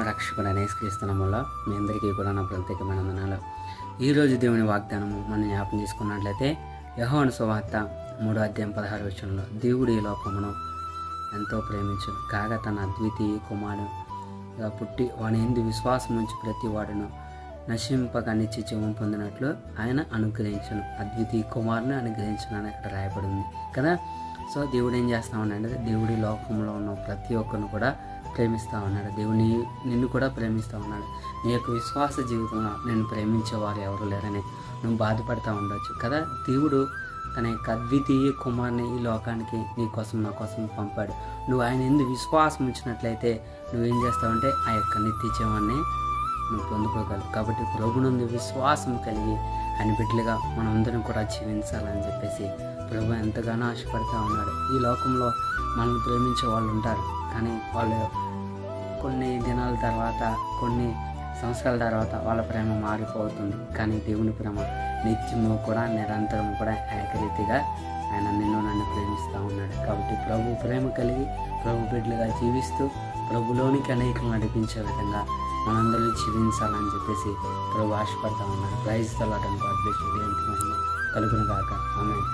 రక్షకుడైన యేసుక్రీస్తు నామములో మీ అందరికీ కూడా నా ప్రత్యేకమైన వందనాలు. ఈరోజు దేవుని వాగ్దానము మనం జ్ఞాపకం చేసుకున్నట్లయితే యోహాను సువార్త 3:16 దేవుడు ఈ లోకమును ఎంతో ప్రేమించును కాగా తన అద్వితీయ కుమారుడుగా పుట్టి వాని యందు విశ్వాసం ఉంచి ప్రతి వాడును నశింపక నిత్య జీవం పొందినట్లు ఆయన అనుగ్రహించును. అద్వితీయ కుమారుని అనుగ్రహించును అని అక్కడ రాయబడింది కదా. సో దేవుడు ఏం చేస్తా ఉన్నాడు? దేవుడి లోకంలో ఉన్న ప్రతి ఒక్కరిని కూడా ప్రేమిస్తూ ఉన్నాడు. దేవుని నిన్ను కూడా ప్రేమిస్తూ ఉన్నాడు. నీ యొక్క విశ్వాస జీవితంలో నిన్ను ప్రేమించేవారు ఎవరు లేరని నువ్వు బాధపడుతూ ఉండొచ్చు కదా. దేవుడు తన యొక్క అద్వితీయ కుమారుని ఈ లోకానికి నీ కోసం నా కోసం పంపాడు. నువ్వు ఆయన ఎందుకు విశ్వాసం ఉంచినట్లయితే నువ్వేం చేస్తావంటే ఆ యొక్క నిత్య జీవాన్ని నువ్వు పొందుకోగలవు. కాబట్టి ప్రభునందు విశ్వాసం కలిగి ఆయన బిడ్డలుగా మనందరం కూడా జీవించాలని చెప్పేసి ప్రభు ఎంతగానో ఆశపడుతూ ఉన్నాడు. ఈ లోకంలో మనల్ని ప్రేమించే వాళ్ళు ఉంటారు, కానీ వాళ్ళు కొన్ని దినాల తర్వాత, కొన్ని సంవత్సరాల తర్వాత వాళ్ళ ప్రేమ మారిపోతుంది. కానీ దేవుని ప్రేమ నిత్యము కూడా నిరంతరం కూడా ఏకరీతిగా ఆయన నిన్ను నన్ను ప్రేమిస్తూ ఉన్నాడు. కాబట్టి ప్రభు ప్రేమ కలిగి ప్రభు బిడ్డలుగా జీవిస్తూ ప్రభులోనికి అనేకలు నడిపించే విధంగా మనందరినీ జీవించాలని చెప్పేసి ప్రభు ఆశపడతా ఉన్నాడు. Praise the lord. God bless you. దేవునికి మహిమ కలుగును గాక. ఆమేన్.